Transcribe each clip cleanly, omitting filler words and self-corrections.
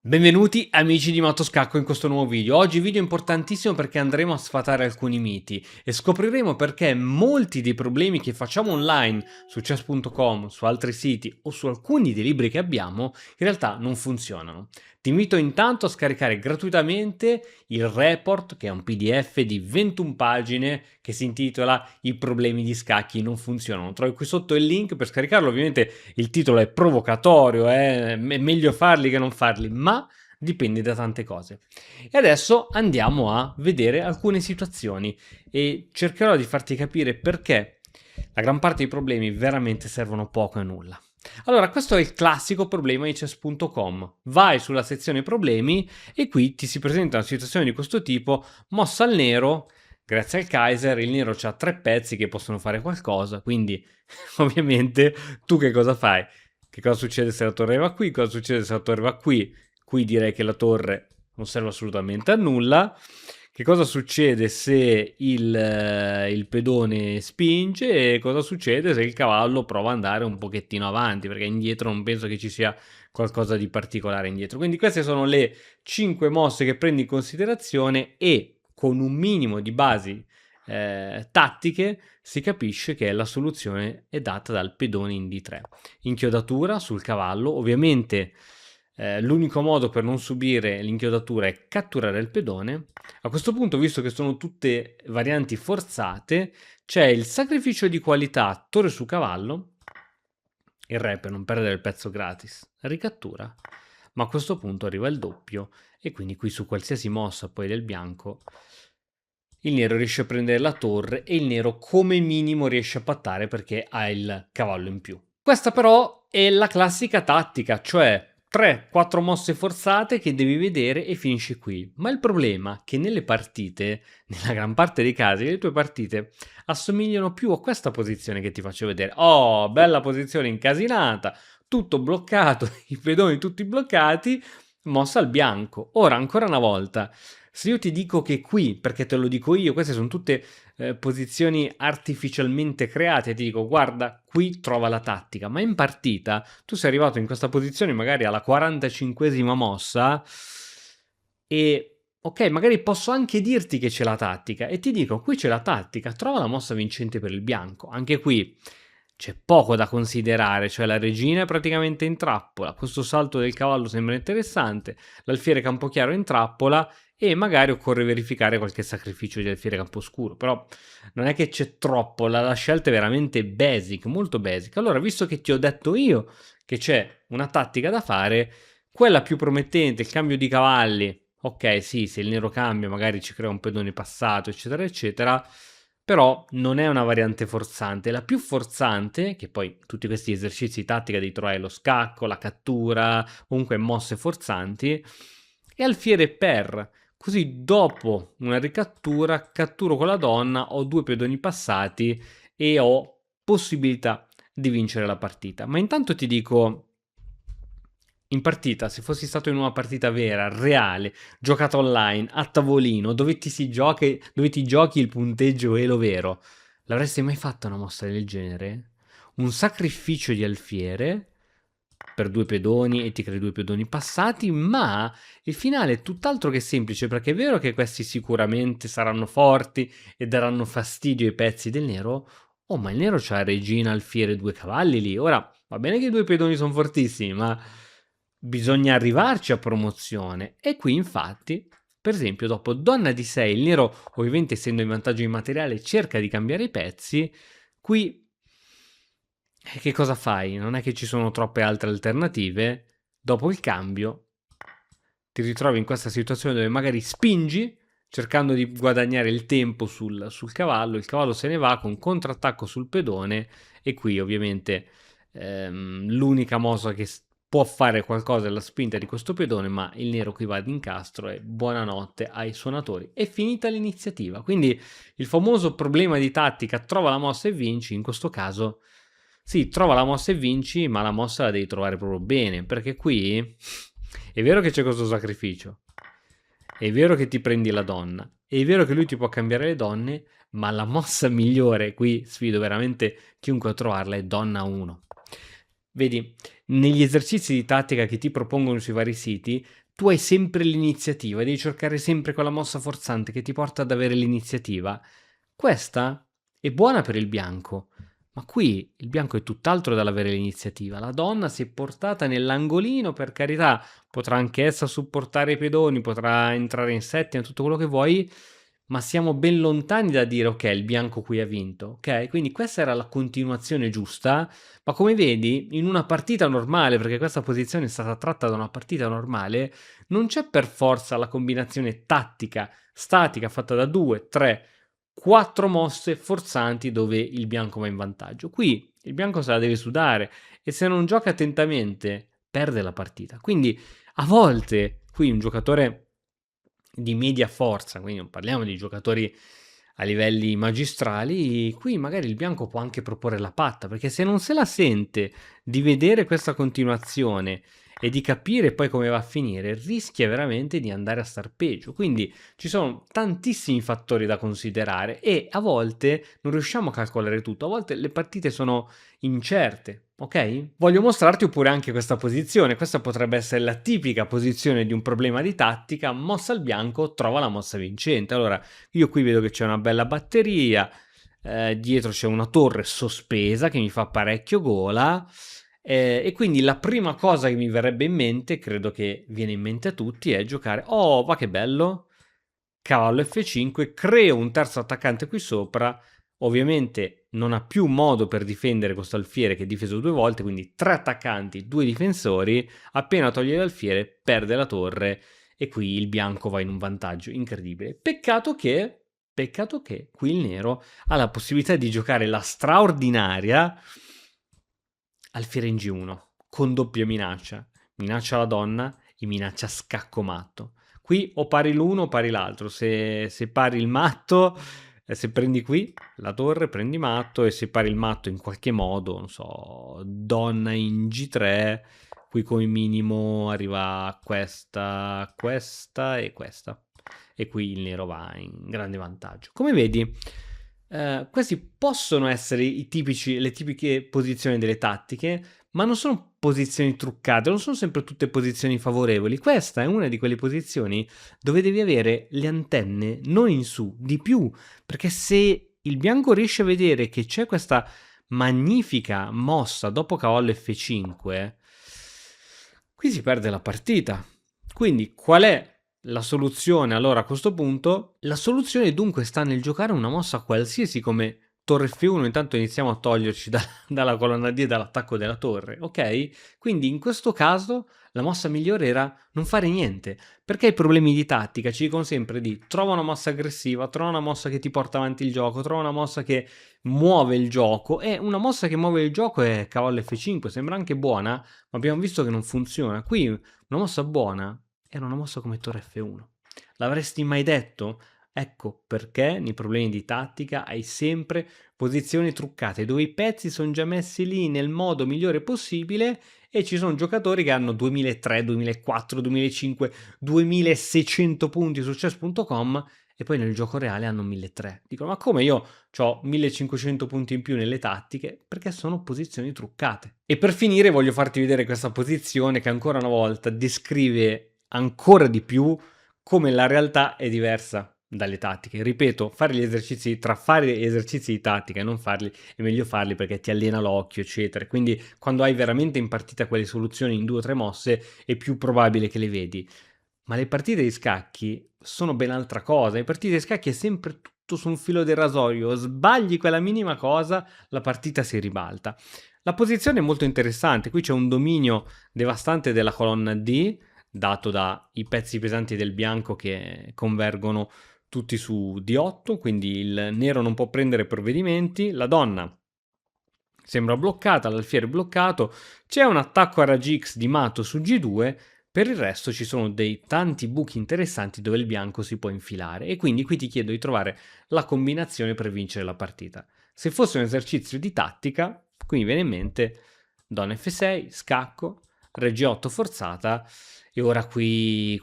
Benvenuti amici di Motoscacco in questo nuovo video. Oggi video importantissimo perché andremo a sfatare alcuni miti e scopriremo perché molti dei problemi che facciamo online su chess.com, su altri siti o su alcuni dei libri che abbiamo in realtà non funzionano. Ti invito intanto a scaricare gratuitamente il report, che è un PDF di 21 pagine che si intitola I problemi di scacchi non funzionano. Trovi qui sotto il link per scaricarlo. Ovviamente il titolo è provocatorio, è meglio farli che non farli, ma dipende da tante cose. E adesso andiamo a vedere alcune situazioni e cercherò di farti capire perché la gran parte dei problemi veramente servono poco e nulla. Allora, questo è il classico problema di chess.com. Vai sulla sezione problemi e qui ti si presenta una situazione di questo tipo: mossa al nero, grazie al Kaiser, il nero ha 3 pezzi che possono fare qualcosa, quindi ovviamente tu che cosa fai? Che cosa succede se la torre va qui? Cosa succede se la torre va qui? Qui direi che la torre non serve assolutamente a nulla. Che cosa succede se il pedone spinge e cosa succede se il cavallo prova ad andare un pochettino avanti, perché indietro non penso che ci sia qualcosa di particolare indietro. Quindi queste sono le 5 mosse che prendi in considerazione e con un minimo di basi tattiche si capisce che la soluzione è data dal pedone in D3. Inchiodatura sul cavallo, ovviamente l'unico modo per non subire l'inchiodatura è catturare il pedone. A questo punto, visto che sono tutte varianti forzate, c'è il sacrificio di qualità torre su cavallo, il re per non perdere il pezzo gratis ricattura, ma a questo punto arriva il doppio e quindi qui su qualsiasi mossa poi del bianco il nero riesce a prendere la torre e il nero come minimo riesce a pattare perché ha il cavallo in più. Questa però è la classica tattica, cioè 3-4 mosse forzate che devi vedere e finisci qui. Ma il problema è che nelle partite, nella gran parte dei casi, le tue partite assomigliano più a questa posizione che ti faccio vedere. Oh, bella posizione incasinata, tutto bloccato, i pedoni tutti bloccati, mossa al bianco. Ora, ancora una volta, se io ti dico che qui, perché te lo dico io, queste sono tutte posizioni artificialmente create, ti dico guarda, qui trova la tattica, ma in partita tu sei arrivato in questa posizione magari alla 45esima mossa e ok, magari posso anche dirti che c'è la tattica e ti dico qui c'è la tattica, trova la mossa vincente per il bianco. Anche qui c'è poco da considerare, cioè la regina è praticamente in trappola, questo salto del cavallo sembra interessante, l'alfiere campochiaro è in trappola e magari occorre verificare qualche sacrificio di alfiere camposcuro, però non è che c'è troppo, la scelta è veramente basic, molto basic. Allora, visto che ti ho detto io che c'è una tattica da fare, quella più promettente, il cambio di cavalli, ok, sì, se il nero cambia magari ci crea un pedone passato, eccetera, eccetera, però non è una variante forzante. La più forzante, che poi tutti questi esercizi di tattica devi trovare lo scacco, la cattura, comunque mosse forzanti, è alfiere per. Così dopo una ricattura catturo con la donna, ho 2 pedoni passati e ho possibilità di vincere la partita. Ma intanto ti dico, in partita, se fossi stato in una partita vera, reale, giocata online, a tavolino, dove dove ti giochi il punteggio elo vero, l'avresti mai fatta una mossa del genere? Un sacrificio di alfiere per 2 pedoni e ti crei 2 pedoni passati, ma il finale è tutt'altro che semplice, perché è vero che questi sicuramente saranno forti e daranno fastidio ai pezzi del nero. Oh, ma il nero c'ha regina, alfiere, 2 cavalli lì. Ora, va bene che i 2 pedoni sono fortissimi, ma bisogna arrivarci a promozione. E qui, infatti, per esempio, dopo donna di 6, il nero, ovviamente essendo in vantaggio in materiale, cerca di cambiare i pezzi. Qui che cosa fai? Non è che ci sono troppe altre alternative. Dopo il cambio ti ritrovi in questa situazione dove magari spingi cercando di guadagnare il tempo sul cavallo, il cavallo se ne va con contrattacco sul pedone e qui ovviamente l'unica mossa che può fare qualcosa è la spinta di questo pedone, ma il nero qui va ad incastro e buonanotte ai suonatori. È finita l'iniziativa, quindi il famoso problema di tattica trova la mossa e vinci, in questo caso sì, trova la mossa e vinci, ma la mossa la devi trovare proprio bene, perché qui è vero che c'è questo sacrificio, è vero che ti prendi la donna, è vero che lui ti può cambiare le donne, ma la mossa migliore, qui sfido veramente chiunque a trovarla, è donna 1. Vedi, negli esercizi di tattica che ti propongono sui vari siti, tu hai sempre l'iniziativa, devi cercare sempre quella mossa forzante che ti porta ad avere l'iniziativa. Questa è buona per il bianco, ma qui il bianco è tutt'altro dall'avere l'iniziativa. La donna si è portata nell'angolino, per carità, potrà anch'essa supportare i pedoni, potrà entrare in settima, tutto quello che vuoi, ma siamo ben lontani da dire ok, il bianco qui ha vinto, ok? Quindi questa era la continuazione giusta, ma come vedi, in una partita normale, perché questa posizione è stata tratta da una partita normale, non c'è per forza la combinazione tattica, statica, fatta da 2, 3, 4 mosse forzanti dove il bianco va in vantaggio. Qui il bianco se la deve sudare e se non gioca attentamente perde la partita. Quindi a volte qui un giocatore di media forza, quindi non parliamo di giocatori a livelli magistrali, qui magari il bianco può anche proporre la patta, perché se non se la sente di vedere questa continuazione e di capire poi come va a finire, rischia veramente di andare a star peggio. Quindi ci sono tantissimi fattori da considerare e a volte non riusciamo a calcolare tutto, a volte le partite sono incerte, ok? Voglio mostrarti pure anche questa posizione. Questa potrebbe essere la tipica posizione di un problema di tattica: mossa al bianco, trova la mossa vincente. Allora, io qui vedo che c'è una bella batteria, dietro c'è una torre sospesa che mi fa parecchio gola, e quindi la prima cosa che mi verrebbe in mente, credo che viene in mente a tutti, è giocare... Oh, ma che bello! Cavallo F5, creo un terzo attaccante qui sopra. Ovviamente non ha più modo per difendere questo alfiere che è difeso 2 volte, quindi 3 attaccanti, 2 difensori. Appena toglie l'alfiere perde la torre e qui il bianco va in un vantaggio incredibile. Peccato che qui il nero ha la possibilità di giocare la straordinaria alfiere in G1 con doppia minaccia la donna e minaccia scacco matto. Qui o pari l'uno o pari l'altro. Se pari il matto, se prendi qui la torre, prendi matto, e se pari il matto in qualche modo, non so, donna in G3, qui come minimo arriva questa, questa e questa. E qui il nero va in grande vantaggio. Come vedi, questi possono essere le tipiche posizioni delle tattiche, ma non sono posizioni truccate, non sono sempre tutte posizioni favorevoli. Questa è una di quelle posizioni dove devi avere le antenne non in su, di più, perché se il bianco riesce a vedere che c'è questa magnifica mossa dopo cavallo F5, qui si perde la partita. Quindi qual è la soluzione? Allora, a questo punto la soluzione dunque sta nel giocare una mossa qualsiasi come torre F1. Intanto iniziamo a toglierci dalla colonna D e dall'attacco della torre, ok? Quindi in questo caso la mossa migliore era non fare niente, perché i problemi di tattica ci dicono sempre di trova una mossa aggressiva, trova una mossa che ti porta avanti il gioco, trova una mossa che muove il gioco, e una mossa che muove il gioco è cavallo F5, sembra anche buona, ma abbiamo visto che non funziona. Qui una mossa buona era una mossa come torre F1. L'avresti mai detto? Ecco perché nei problemi di tattica hai sempre posizioni truccate, dove i pezzi sono già messi lì nel modo migliore possibile, e ci sono giocatori che hanno 2003, 2004, 2005, 2600 punti su chess.com e poi nel gioco reale hanno 1300. Dicono: ma come, io ho 1500 punti in più nelle tattiche? Perché sono posizioni truccate. E per finire voglio farti vedere questa posizione che ancora una volta descrive ancora di più come la realtà è diversa dalle tattiche. Ripeto, fare gli esercizi, tra fare gli esercizi di tattica e non farli, è meglio farli perché ti allena l'occhio, eccetera. Quindi quando hai veramente in partita quelle soluzioni in 2 o 3 mosse è più probabile che le vedi. Ma le partite di scacchi sono ben altra cosa. Le partite di scacchi è sempre tutto su un filo del rasoio. Sbagli quella minima cosa, la partita si ribalta. La posizione è molto interessante. Qui c'è un dominio devastante della colonna D, dato dai pezzi pesanti del bianco che convergono tutti su D8, quindi il nero non può prendere provvedimenti. La donna sembra bloccata, l'alfiere è bloccato, c'è un attacco a raggi X di matto su G2, per il resto ci sono dei tanti buchi interessanti dove il bianco si può infilare, e quindi qui ti chiedo di trovare la combinazione per vincere la partita. Se fosse un esercizio di tattica, qui mi viene in mente donna F6, scacco, re G8 forzata, e ora qui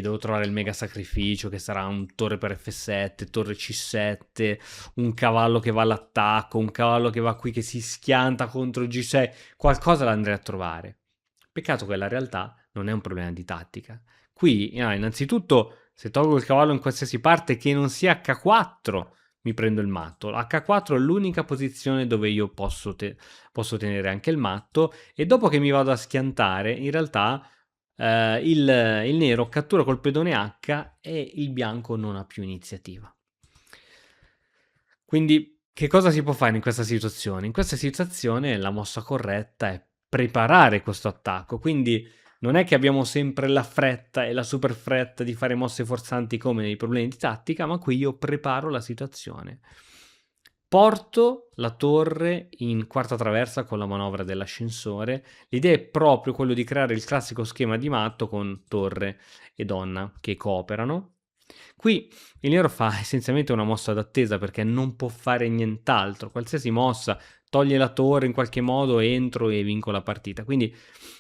devo trovare il mega sacrificio, che sarà un torre per F7, torre C7, un cavallo che va all'attacco, un cavallo che va qui che si schianta contro G6, qualcosa l'andrei a trovare. Peccato che la realtà non è un problema di tattica. Qui, innanzitutto, se tolgo il cavallo in qualsiasi parte che non sia H4, mi prendo il matto. H4 è l'unica posizione dove io posso tenere anche il matto, e dopo che mi vado a schiantare, in realtà il nero cattura col pedone H e il bianco non ha più iniziativa. Quindi che cosa si può fare in questa situazione? In questa situazione la mossa corretta è preparare questo attacco, quindi non è che abbiamo sempre la fretta e la super fretta di fare mosse forzanti come nei problemi di tattica, ma qui io preparo la situazione. Porto la torre in quarta traversa con la manovra dell'ascensore. L'idea è proprio quello di creare il classico schema di matto con torre e donna che cooperano. Qui il nero fa essenzialmente una mossa d'attesa perché non può fare nient'altro. Qualsiasi mossa toglie la torre in qualche modo, entro e vinco la partita. Quindi,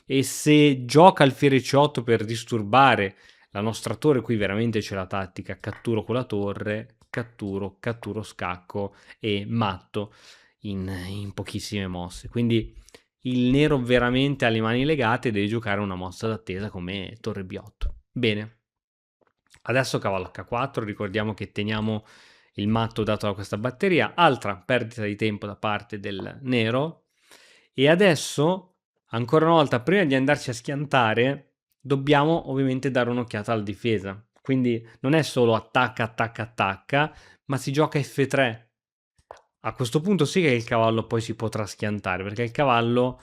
e se gioca alfiere C8 per disturbare la nostra torre, qui veramente c'è la tattica: catturo con la torre, catturo, scacco e matto in pochissime mosse. Quindi il nero veramente ha le mani legate e deve giocare una mossa d'attesa come torre B8. Bene. Adesso cavallo H4, ricordiamo che teniamo il matto dato da questa batteria, altra perdita di tempo da parte del nero, e adesso, ancora una volta, prima di andarci a schiantare, dobbiamo ovviamente dare un'occhiata alla difesa. Quindi non è solo attacca, ma si gioca F3. A questo punto sì che il cavallo poi si potrà schiantare, perché il cavallo,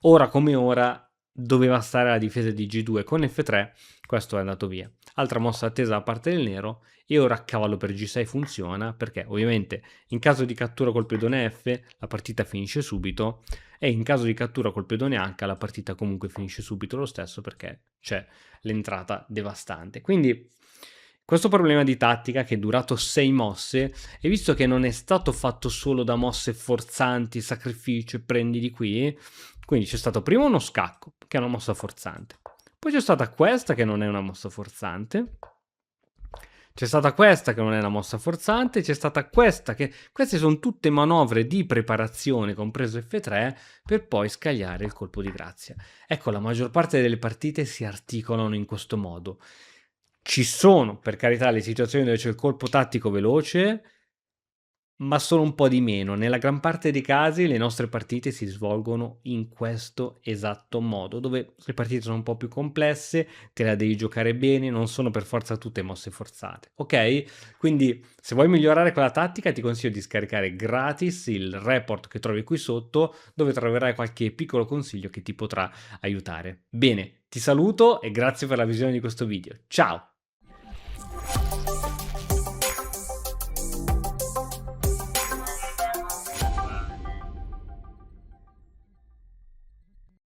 ora come ora, doveva stare alla difesa di G2. Con F3 questo è andato via. Altra mossa attesa da parte del nero, e ora cavallo per G6 funziona, perché ovviamente in caso di cattura col pedone F la partita finisce subito, e in caso di cattura col pedone H la partita comunque finisce subito lo stesso, perché c'è l'entrata devastante. Quindi questo problema di tattica, che è durato 6 mosse, e visto che non è stato fatto solo da mosse forzanti, sacrificio e prendi di qui, quindi c'è stato prima uno scacco, che è una mossa forzante. Poi c'è stata questa, che non è una mossa forzante. C'è stata questa, che non è una mossa forzante. C'è stata questa, che... Queste sono tutte manovre di preparazione, compreso F3, per poi scagliare il colpo di grazia. Ecco, la maggior parte delle partite si articolano in questo modo. Ci sono, per carità, le situazioni dove c'è il colpo tattico veloce, ma sono un po' di meno. Nella gran parte dei casi le nostre partite si svolgono in questo esatto modo, dove le partite sono un po' più complesse, te la devi giocare bene, non sono per forza tutte mosse forzate, ok? Quindi se vuoi migliorare quella tattica ti consiglio di scaricare gratis il report che trovi qui sotto, dove troverai qualche piccolo consiglio che ti potrà aiutare. Bene, ti saluto e grazie per la visione di questo video. Ciao!